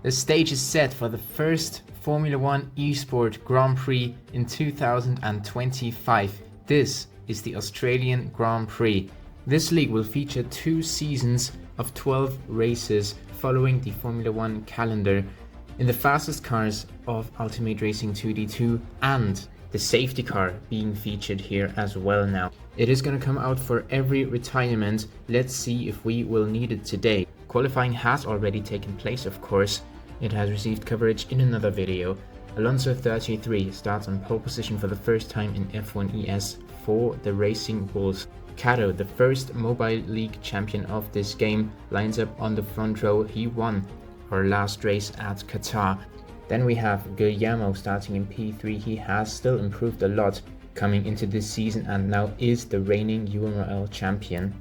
The stage is set for the first Formula One Esport Grand Prix in 2025. This is the Australian Grand Prix. This league will feature 2 seasons of 12 races following the Formula One calendar in the fastest cars of Ultimate Racing 2D2 and the safety car being featured here as well now. It is going to come out for every retirement. Let's see if we will need it today. Qualifying has already taken place, of course. It has received coverage in another video. Alonso 33 starts on pole position for the first time in F1 ES for the Racing Bulls. Cato, the first Mobile League champion of this game, lines up on the front row. He won our last race at Qatar. Then we have Guillermo starting in P3. He has still improved a lot coming into this season and now is the reigning URL champion.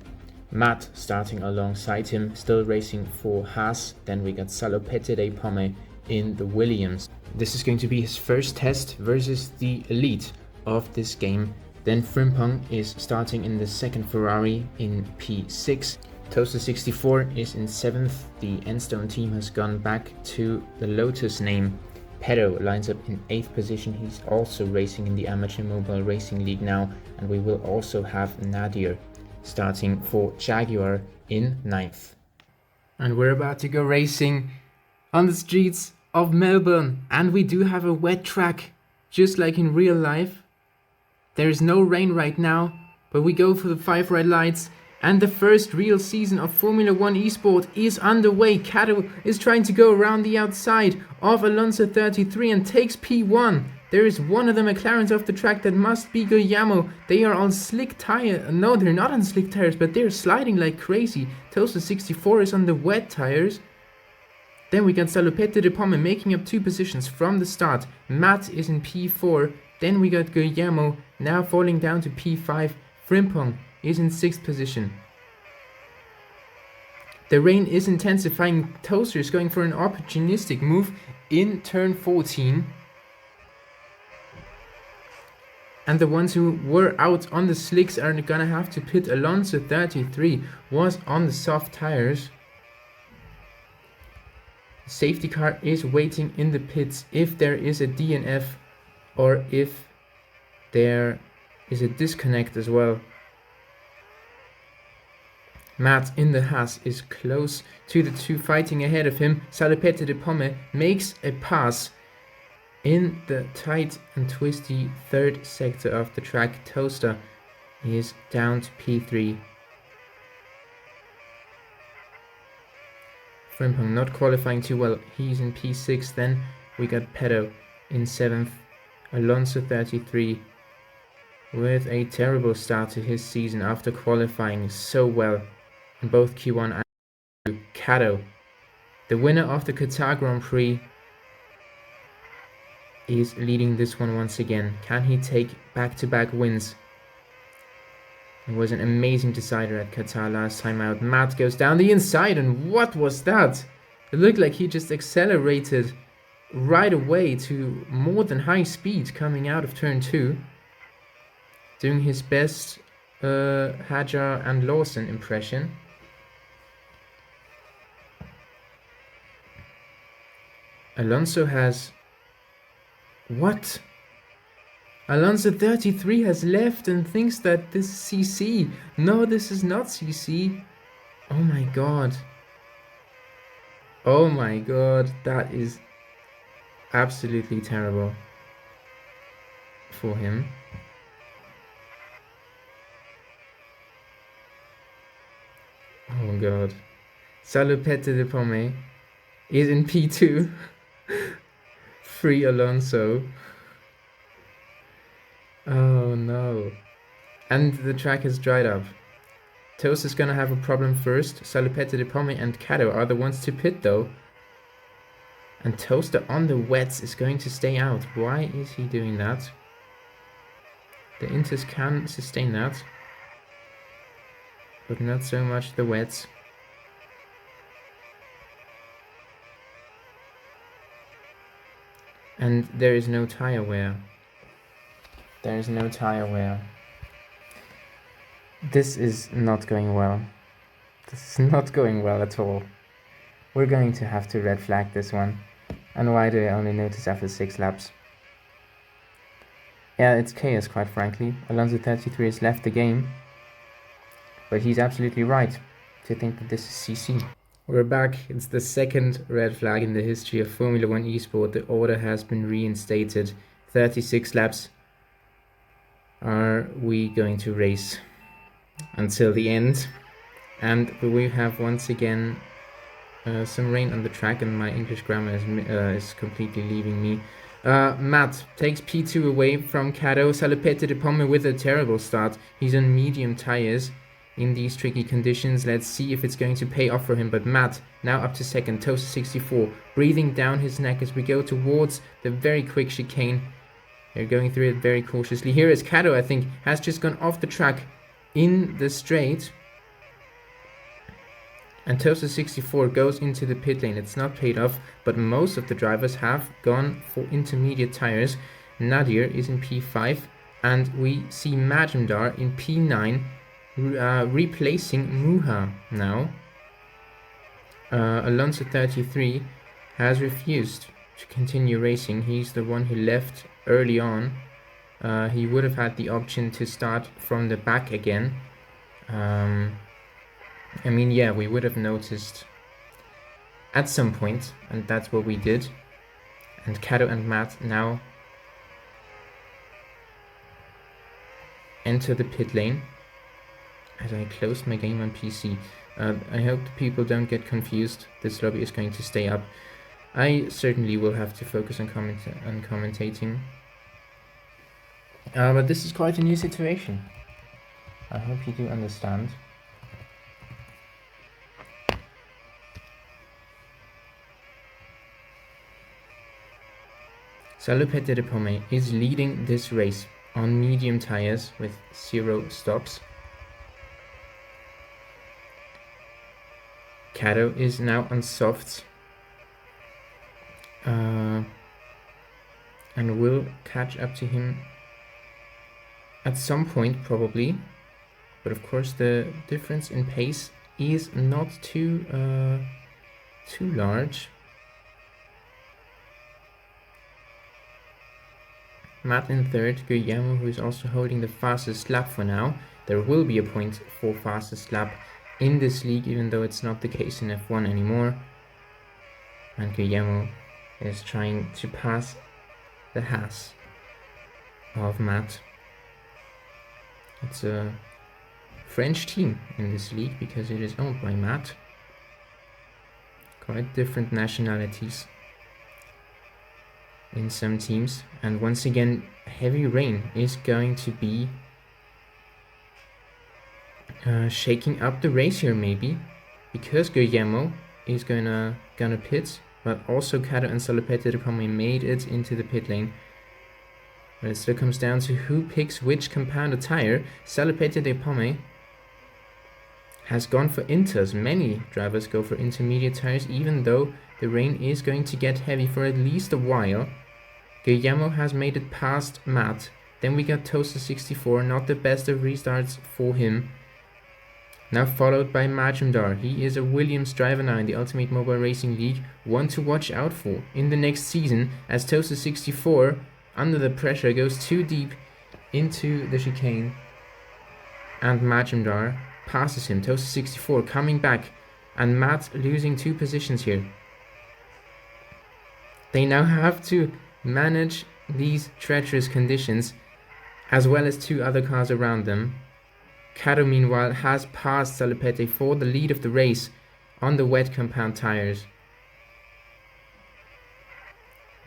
Matt starting alongside him, still racing for Haas. Then we got Salopette de Pomme in the Williams. This is going to be his first test versus the elite of this game. Then Frimpong is starting in the second Ferrari in P6. Toaster 64 is in 7th. The Enstone team has gone back to the Lotus name. Pedro lines up in 8th position. He's also racing in the Amateur Mobile Racing League now. And we will also have Nadir starting for Jaguar in 9th. And we're about to go racing on the streets of Melbourne. And we do have a wet track, just like in real life. There is no rain right now, but we go for the 5 red lights. And the first real season of Formula One Esport is underway. Cato is trying to go around the outside of Alonso 33 and takes P1. There is one of the McLarens off the track. That must be Guillermo. They are on slick tires. No, they're not on slick tires, but they're sliding like crazy. Toaster 64 is on the wet tires. Then we got Salopette de Pomme making up 2 positions from the start. Matt is in P4. Then we got Guillermo now falling down to P5. Frimpong is in 6th position. The rain is intensifying. Toaster is going for an opportunistic move in turn 14. And the ones who were out on the slicks are gonna have to pit. Alonso 33 was on the soft tires. The safety car is waiting in the pits if there is a DNF or if there is a disconnect as well. Matt in the Haas is close to the 2 fighting ahead of him. Salopette de Pomme makes a pass in the tight and twisty 3rd sector of the track. Toaster is down to P3. Frimpong not qualifying too well. He's in P6. Then we got Pedro in 7th. Alonso 33 with a terrible start to his season after qualifying so well in both Q1 and Q2. Cato, the winner of the Qatar Grand Prix, is leading this one once again. Can he take back-to-back wins? It was an amazing decider at Qatar last time out. Matt goes down the inside, and what was that? It looked like he just accelerated right away to more than high speed coming out of turn 2. Doing his best Hajar and Lawson impression. Alonso has... What? Alonso 33 has left and thinks that this is CC. No, this is not CC. Oh my god. Oh my god, that is absolutely terrible for him. Oh god. Salopette de Pomme is in P2. Free Alonso. Oh no. And the track has dried up. Toast is gonna have a problem first. Salopette de Pomme and Cato are the ones to pit though. And Toaster on the wets is going to stay out. Why is he doing that? The Inters can sustain that, but not so much the wets. And there is no tire wear. There is no tire wear. This is not going well. This is not going well at all. We're going to have to red flag this one. And why do I only notice after 6 laps? Yeah, it's chaos, quite frankly. Alonso33 has left the game, but he's absolutely right to think that this is CC. We're back. It's the second red flag in the history of Formula 1 eSport. The order has been reinstated. 36 laps. Are we going to race until the end? And we have once again some rain on the track, and my English grammar is completely leaving me. Matt takes P2 away from Cato. Salopette de Pomme with a terrible start. He's on medium tires in these tricky conditions. Let's see if it's going to pay off for him. But Matt now up to second. Toast 64 breathing down his neck as we go towards the very quick chicane. They're going through it very cautiously. Here is Cato, I think, has just gone off the track in the straight. And Toaster 64 goes into the pit lane. It's not paid off, but most of the drivers have gone for intermediate tires. Nadir is in P5, and we see Majumdar in P9, replacing Muha now. Alonso 33 has refused to continue racing. He's the one who left early on. He would have had the option to start from the back again. I mean, yeah, we would have noticed at some point, and that's what we did. And Cato and Matt now enter the pit lane as I closed my game on PC. I hope the people don't get confused. This lobby is going to stay up. I certainly will have to focus on commentating. But this is quite a new situation. I hope you do understand. Salopette de Pomme is leading this race on medium tires with 0 stops. Cato is now on softs and will catch up to him at some point probably, but of course the difference in pace is not too large. Matt in third, Guillermo, who is also holding the fastest lap for now. There will be a point for fastest lap in this league, even though it's not the case in F1 anymore. And Guillermo is trying to pass the Haas of Matt. It's a French team in this league because it is owned by Matt. Quite different nationalities in some teams, and once again heavy rain is going to be shaking up the race here, maybe because Guillermo is gonna pit, but also Cato and Salopette de Pomme made it into the pit lane. But it still comes down to who picks which compounded tire. Salopette de Pomme has gone for inters. Many drivers go for intermediate tires, even though the rain is going to get heavy for at least a while. Guillermo has made it past Matt. Then we got Toaster 64, not the best of restarts for him. Now followed by Majumdar. He is a Williams driver now in the Ultimate Mobile Racing League. One to watch out for in the next season, as Toaster 64, under the pressure, goes too deep into the chicane. And Majumdar passes him. Toaster 64 coming back, and Matt losing 2 positions here. They now have to manage these treacherous conditions, as well as 2 other cars around them. Cato, meanwhile, has passed Salopette for the lead of the race on the wet compound tires.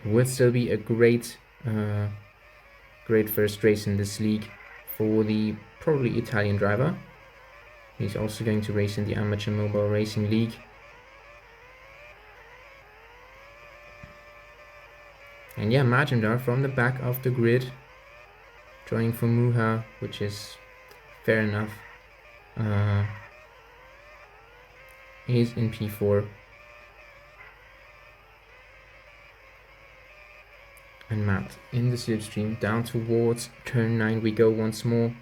It would still be a great first race in this league for the probably Italian driver. He's also going to race in the Amateur Mobile Racing League. And yeah, Majumdar from the back of the grid, joining for Muha, which is fair enough. He's in P4. And Matt in the slipstream, down towards turn 9 we go once more.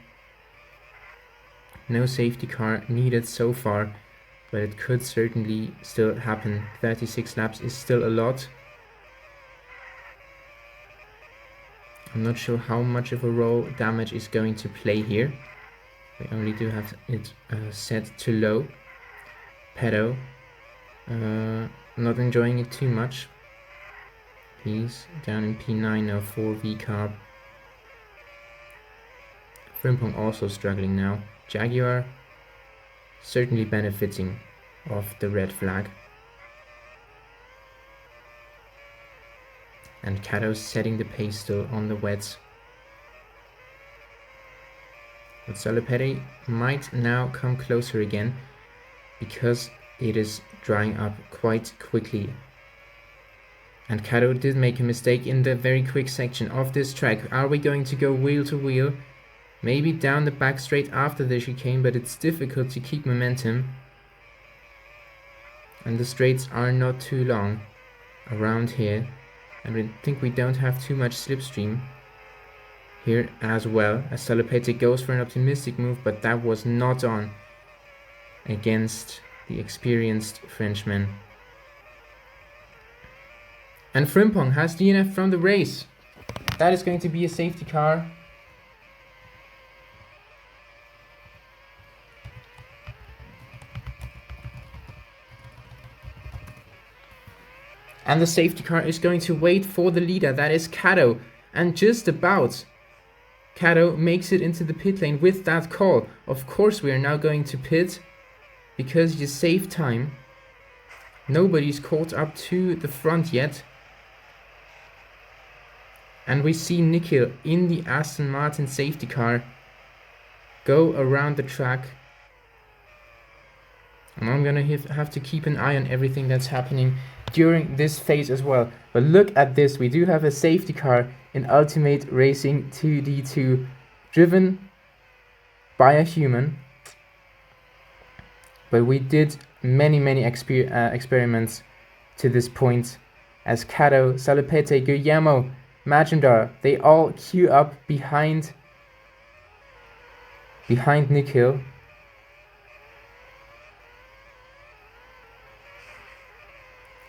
No safety car needed so far, but it could certainly still happen. 36 laps is still a lot. I'm not sure how much of a role damage is going to play here. We only do have it set to low. Pedo, not enjoying it too much. He's down in P9 now for V-carb. Frimpong also struggling now. Jaguar certainly benefiting off the red flag. And Kato's setting the pace still on the wets. But Salopere might now come closer again because it is drying up quite quickly. And Kato did make a mistake in the very quick section of this track. Are we going to go wheel to wheel? Maybe down the back straight after the chicane, but it's difficult to keep momentum. And the straights are not too long around here. And I think we don't have too much slipstream here as well, as Salopete goes for an optimistic move, but that was not on against the experienced Frenchman. And Frimpong has DNF from the race. That is going to be a safety car. And the safety car is going to wait for the leader, that is Kato. And just about, Kato makes it into the pit lane with that call. Of course we are now going to pit, because you save time. Nobody's caught up to the front yet. And we see Nikhil in the Aston Martin safety car go around the track. And I'm gonna have to keep an eye on everything that's happening during this phase as well. But look at this, we do have a safety car in Ultimate Racing 2D2 driven by a human. But we did many experiments to this point, as Kato, Salopete, Guillermo, Majumdar, they all queue up behind Nikhil.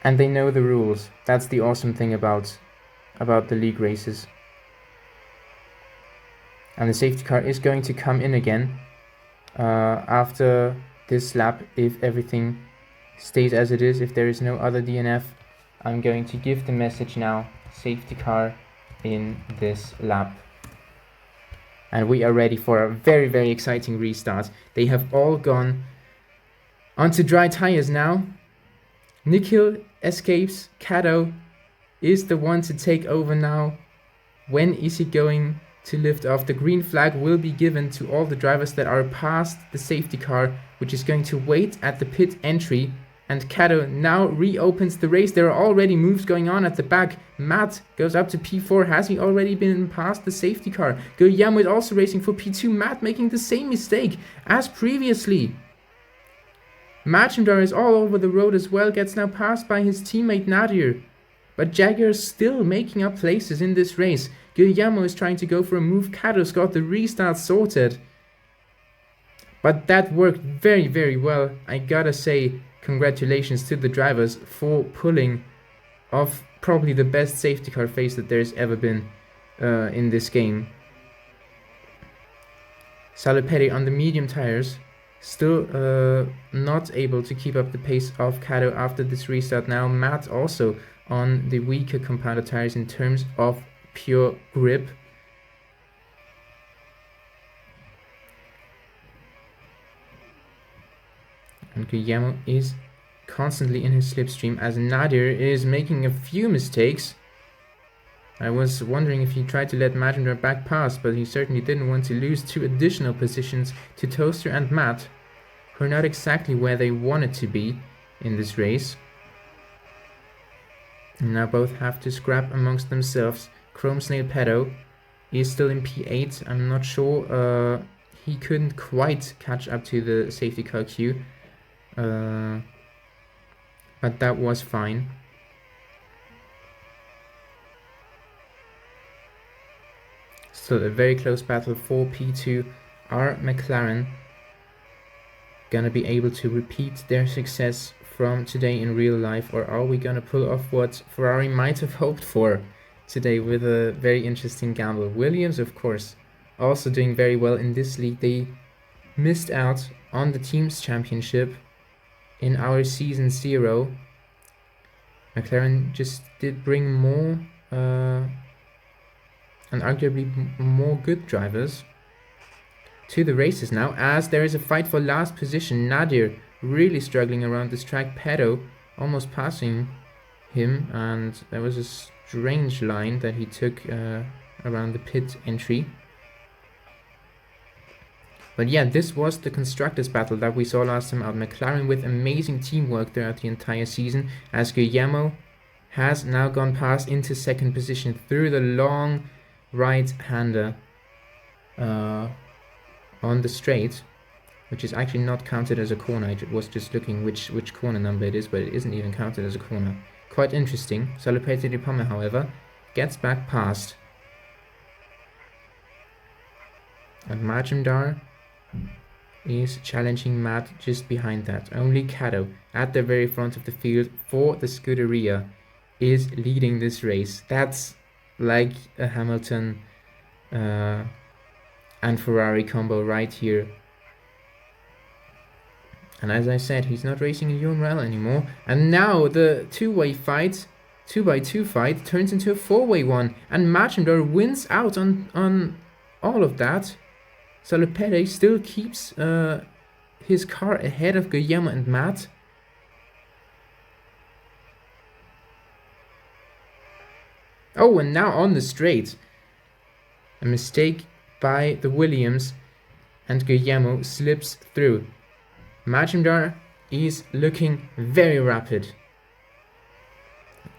And they know the rules. That's the awesome thing about the league races. And the safety car is going to come in again after this lap, if everything stays as it is. If there is no other DNF, I'm going to give the message now, safety car in this lap. And we are ready for a very exciting restart. They have all gone onto dry tires now. Nikhil escapes. Kato is the one to take over now. When is he going to lift off? The green flag will be given to all the drivers that are past the safety car, which is going to wait at the pit entry. And Kato now reopens the race. There are already moves going on at the back. Matt goes up to P4. Has he already been past the safety car? Guillermo is also racing for P2. Matt making the same mistake as previously. Majumdar is all over the road as well. Gets now passed by his teammate Nadir. But Jaguar is still making up places in this race. Guillermo is trying to go for a move. Kato's got the restart sorted. But that worked very well. I gotta say, congratulations to the drivers for pulling off probably the best safety car phase that there's ever been in this game. Salopete on the medium tires, still not able to keep up the pace of Kato after this restart. Now Matt also on the weaker compounder tires in terms of pure grip. And Guillermo is constantly in his slipstream, as Nadir is making a few mistakes. I was wondering if he tried to let Majumdar back pass, but he certainly didn't want to lose 2 additional positions to Toaster and Matt, who are not exactly where they wanted to be in this race. And now both have to scrap amongst themselves. Chrome Snail Pedo is still in P8. I'm not sure, he couldn't quite catch up to the safety car queue. But that was fine. Still a very close battle for P2. Our McLaren gonna be able to repeat their success from today in real life, or are we gonna pull off what Ferrari might have hoped for today with a very interesting gamble? Williams, of course, also doing very well in this league. They missed out on the team's championship in our season 0. McLaren just did bring more and arguably more good drivers to the races now, as there is a fight for last position. Nadir really struggling around this track. Pedro almost passing him, and there was a strange line that he took around the pit entry. But yeah, this was the constructors battle that we saw last time out. McLaren with amazing teamwork throughout the entire season, as Guillermo has now gone past into second position through the long right-hander on the straight, which is actually not counted as a corner. I was just looking which corner number it is, but it isn't even counted as a corner. Quite interesting. Salopete de Pomme, however, gets back past. And Majumdar is challenging Matt just behind that. Only Cato at the very front of the field for the Scuderia is leading this race. That's like a Hamilton and Ferrari combo right here. And as I said, he's not racing in URL anymore. And now the two-way fight, 2x2 fight, turns into a 4-way one. And Majumdar wins out on all of that. Salopete still keeps his car ahead of Guillermo and Matt. Oh, and now on the straight, a mistake by the Williams, and Guillermo slips through. Majumdar is looking very rapid.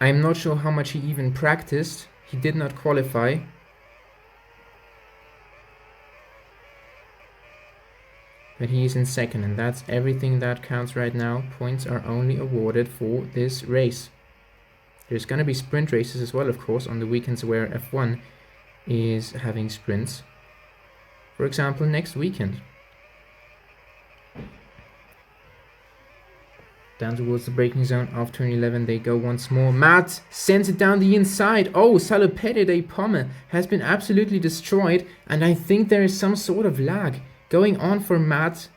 I'm not sure how much he even practiced. He did not qualify. But he is in second, and that's everything that counts right now. Points are only awarded for this race. There's going to be sprint races as well, of course, on the weekends where F1 is having sprints. For example, next weekend. Down towards the braking zone of turn 11 they go once more. Matt sends it down the inside. Oh, Salopete de Pomme has been absolutely destroyed, and I think there is some sort of lag going on for Matt.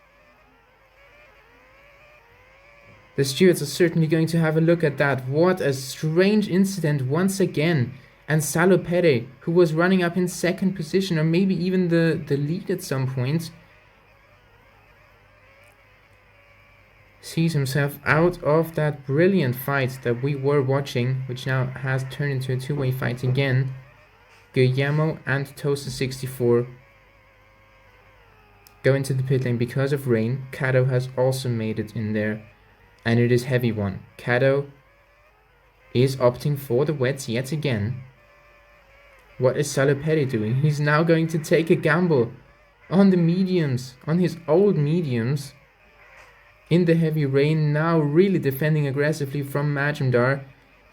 The stewards are certainly going to have a look at that. What a strange incident once again. And Salopete, who was running up in second position, or maybe even the lead at some point, sees himself out of that brilliant fight that we were watching, which now has turned into a two-way fight again. Guillermo and Toaster64 go into the pit lane because of rain. Cato has also made it in there, and it is heavy one. Cato is opting for the wets yet again. What is Salopete doing? He's now going to take a gamble on the mediums, on his old mediums, in the heavy rain, now really defending aggressively from Majumdar.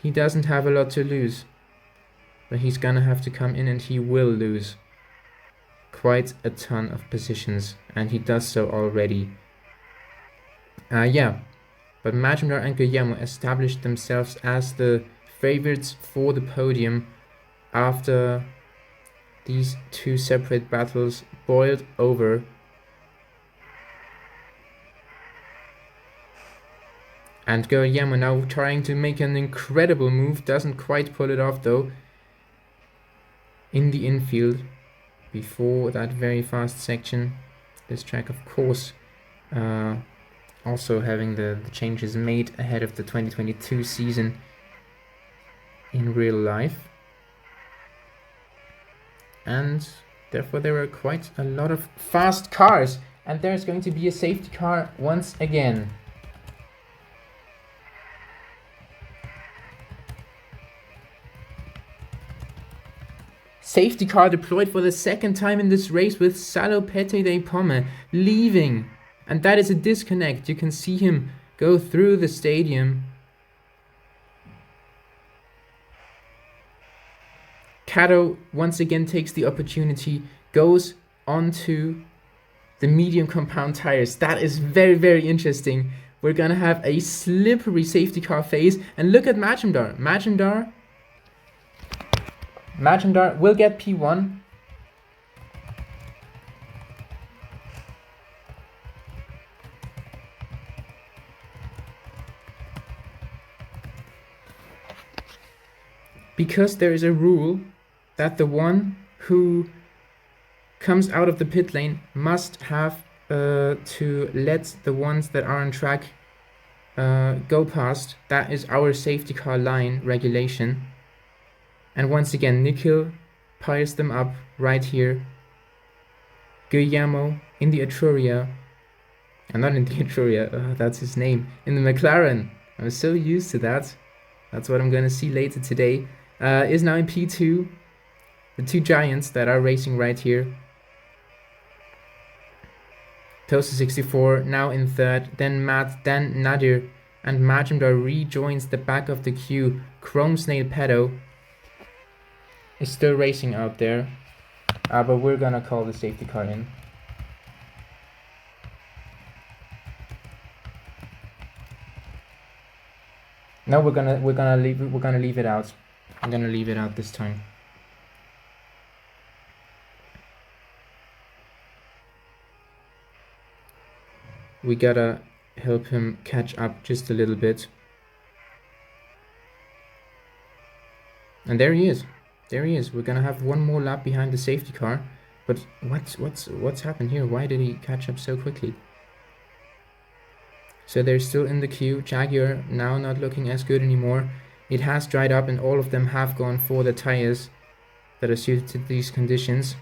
He doesn't have a lot to lose, but he's gonna have to come in, and he will lose quite a ton of positions, and he does so already. Yeah, but Majumdar and Guillermo established themselves as the favorites for the podium after these two separate battles boiled over. And Guillermo now trying to make an incredible move, doesn't quite pull it off though, in the infield before that very fast section. This track, of course, also having the changes made ahead of the 2022 season in real life. And therefore there were quite a lot of fast cars, and there's going to be a safety car once again. Safety car deployed for the second time in this race, with Salopete de Pomme leaving. And that is a disconnect. You can see him go through the stadium. Cato once again takes the opportunity, goes onto the medium compound tires. That is very, very interesting. We're gonna have a slippery safety car phase. And look at Majumdar. Majumdar will get P1. Because there is a rule that the one who comes out of the pit lane must have to let the ones that are on track go past. That is our safety car line regulation. And once again, Nikhil piles them up right here. Guillermo in the Etruria, and not in the Etruria, that's his name, in the McLaren. I'm so used to that. That's what I'm gonna see later today. Is now in P2. The two giants that are racing right here. Toaster64 now in third, then Matt, then Nadir, and Majumdar rejoins the back of the queue. Chrome Snail Pedo is still racing out there, but we're gonna call the safety car in. No, we're gonna leave it out. I'm gonna leave it out this time. We gotta help him catch up just a little bit. And there he is. There he is. We're gonna have one more lap behind the safety car. But what's happened here? Why did he catch up so quickly? So they're still in the queue. Jaguar now not looking as good anymore. It has dried up and all of them have gone for the tires that are suited to these conditions.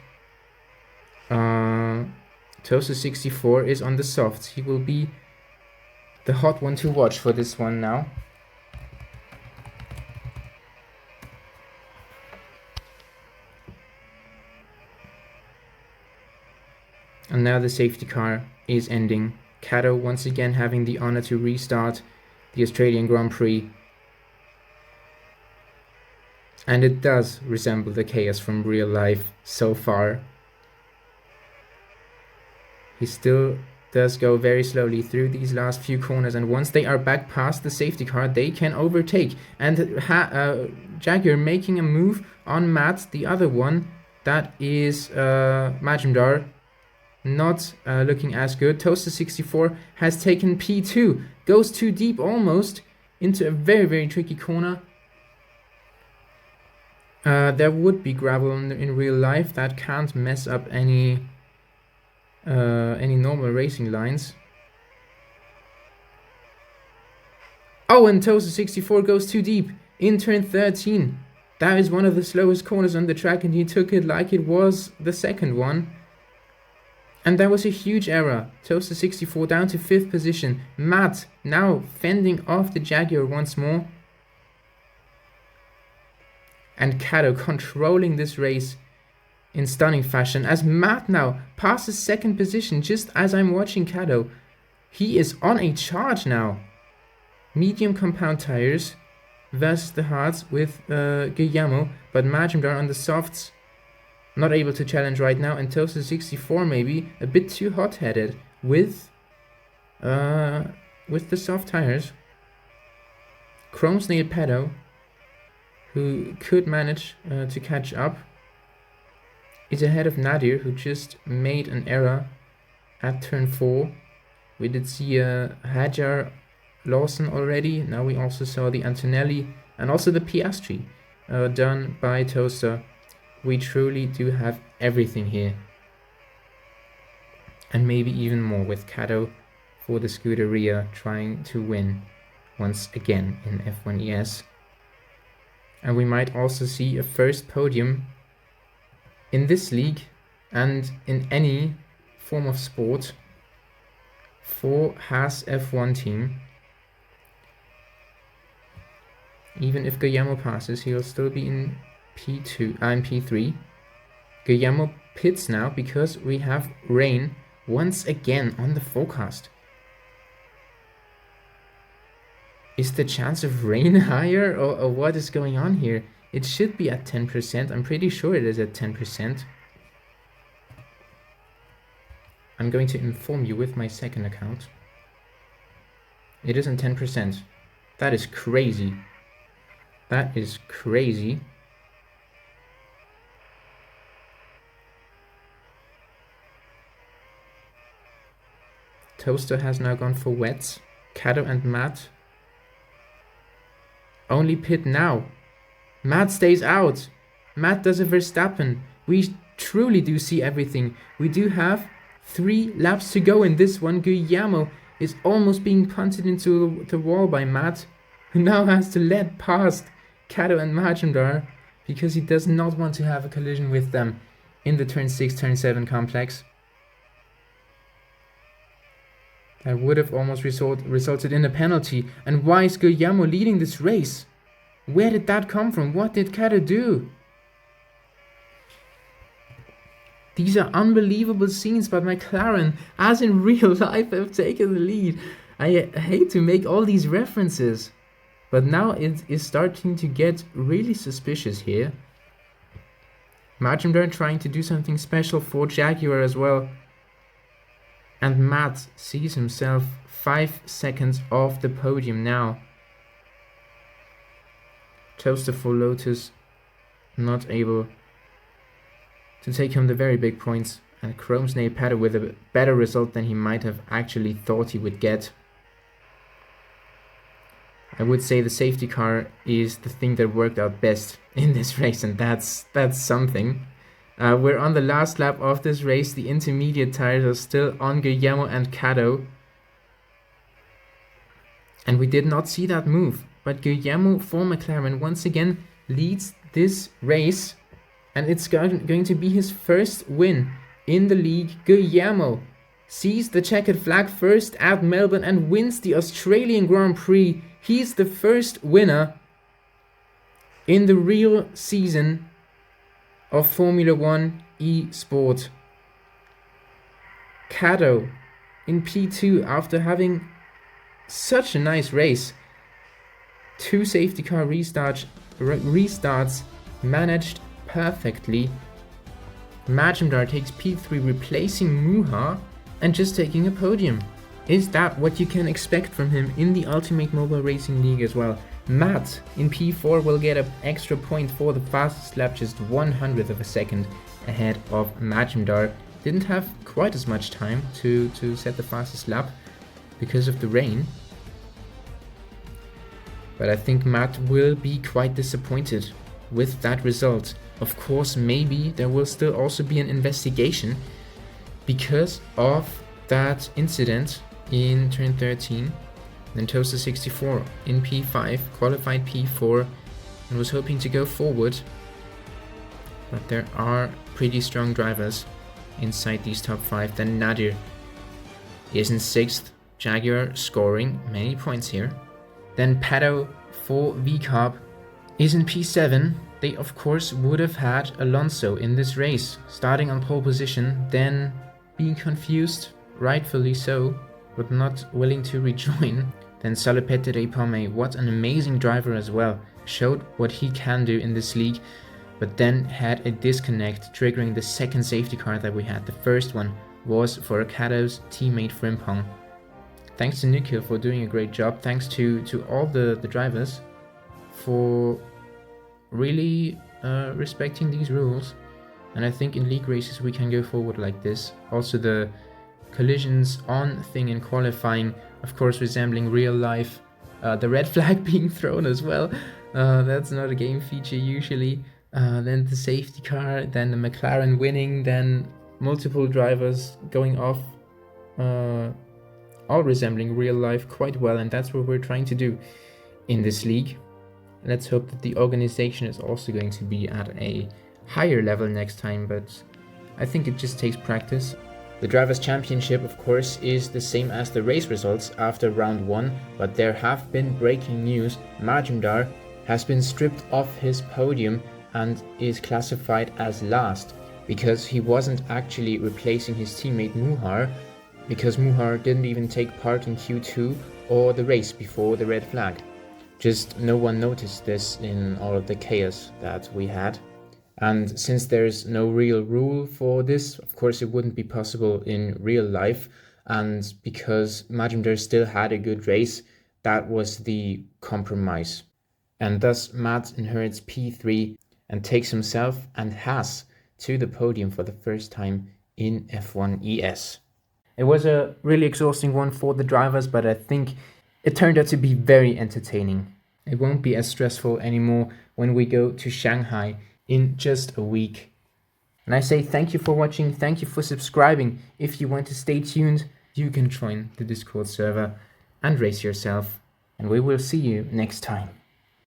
Toaster64 is on the softs. He will be the hot one to watch for this one now. And now the safety car is ending. Cato once again having the honor to restart the Australian Grand Prix. And it does resemble the chaos from real life so far. He still does go very slowly through these last few corners, and once they are back past the safety car, they can overtake. And Jaguar making a move on Matt, the other one, that is Majumdar, not looking as good. Toaster64 has taken P2, goes too deep almost into a very, very tricky corner. There would be gravel in real life that can't mess up any normal racing lines. Oh, and Toaster64 goes too deep in turn 13. That is one of the slowest corners on the track, and he took it like it was the second one. And that was a huge error. Toaster64 down to 5th position. Matt now fending off the Jaguar once more. And Cato controlling this race in stunning fashion, as Matt now passes 2nd position just as I'm watching Cato. He is on a charge now. Medium compound tires versus the hards with Guillermo, but Majumdar on the softs not able to challenge right now, and Toaster64 maybe a bit too hot-headed with the soft tires. Chrome Snail Pedo, who could manage to catch up, is ahead of Nadir, who just made an error at turn 4. We did see Hajar Lawson already. Now we also saw the Antonelli and also the Piastri done by Toaster. We truly do have everything here. And maybe even more with Cato for the Scuderia trying to win once again in F1 ES. And we might also see a first podium in this league and in any form of sport for Haas F1 team. Even if Guillermo passes, he'll still be in P2 and P3. Guillermo pits now because we have rain once again on the forecast. Is the chance of rain higher, or what is going on here? It should be at 10%. I'm pretty sure it is at 10%. I'm going to inform you with my second account. It isn't 10%. That is crazy. That is crazy. Toaster has now gone for wets. Cato and Matt. Only pit now. Matt stays out. Matt does a Verstappen. We truly do see everything. We do have 3 laps to go in this one. Guillermo is almost being punted into the wall by Matt, who now has to let past Cato and Majumdar because he does not want to have a collision with them in the turn 6, turn 7 complex. That would have almost resulted in a penalty. And why is Guillermo leading this race? Where did that come from? What did Cato do? These are unbelievable scenes, but McLaren, as in real life, have taken the lead. I hate to make all these references, but now it is starting to get really suspicious here. Majumdar trying to do something special for Jaguar as well. And Matt sees himself 5 seconds off the podium now. Toaster for Lotus not able to take home the very big points, and Chromesnay Paddle with a better result than he might have actually thought he would get. I would say the safety car is the thing that worked out best in this race, and that's something. We're on the last lap of this race. The intermediate tires are still on Guillermo and Cato. And we did not see that move. But Guillermo for McLaren once again leads this race. And it's going to be his first win in the league. Guillermo sees the checkered flag first at Melbourne and wins the Australian Grand Prix. He's the first winner in the real season of Formula 1 eSport. Cato in P2 after having such a nice race. 2 safety car restarts managed perfectly. Majumdar takes P3 replacing Muha and just taking a podium. Is that what you can expect from him in the Ultimate Mobile Racing League as well? Matt in P4 will get an extra point for the fastest lap, just 100th of a second ahead of Majumdar. Didn't have quite as much time to set the fastest lap because of the rain. But I think Matt will be quite disappointed with that result. Of course, maybe there will still also be an investigation because of that incident in turn 13. Then Toaster 64 in P5, qualified P4, and was hoping to go forward. But there are pretty strong drivers inside these top 5. Then Nadir is in 6th. Jaguar scoring many points here. Then Pato for VCOP is in P7. They of course would have had Alonso in this race, starting on pole position, then being confused, rightfully so, but not willing to rejoin. Then Salopette de Pomme, what an amazing driver as well, showed what he can do in this league, but then had a disconnect, triggering the second safety car that we had. The first one was for Cato's teammate Frimpong. Thanks to Nikhil for doing a great job. Thanks to all the drivers for really respecting these rules. And I think in league races we can go forward like this. Also the collisions on thing in qualifying, of course resembling real life. The red flag being thrown as well. That's not a game feature usually. Then the safety car, then the McLaren winning, then multiple drivers going off. All resembling real life quite well, and that's what we're trying to do in this league. Let's hope that the organization is also going to be at a higher level next time, but I think it just takes practice. The Drivers' Championship, of course, is the same as the race results after round 1, but there have been breaking news. Majumdar has been stripped off his podium and is classified as last because he wasn't actually replacing his teammate Muhar, because Muhar didn't even take part in Q2 or the race before the red flag. Just no one noticed this in all of the chaos that we had. And since there's no real rule for this, of course it wouldn't be possible in real life. And because Majumdar still had a good race, that was the compromise. And thus Matt inherits P3 and takes himself and Haas to the podium for the first time in F1 ES. It was a really exhausting one for the drivers, but I think it turned out to be very entertaining. It won't be as stressful anymore when we go to Shanghai in just a week. And I say thank you for watching, thank you for subscribing. If you want to stay tuned, you can join the Discord server and race yourself. And we will see you next time.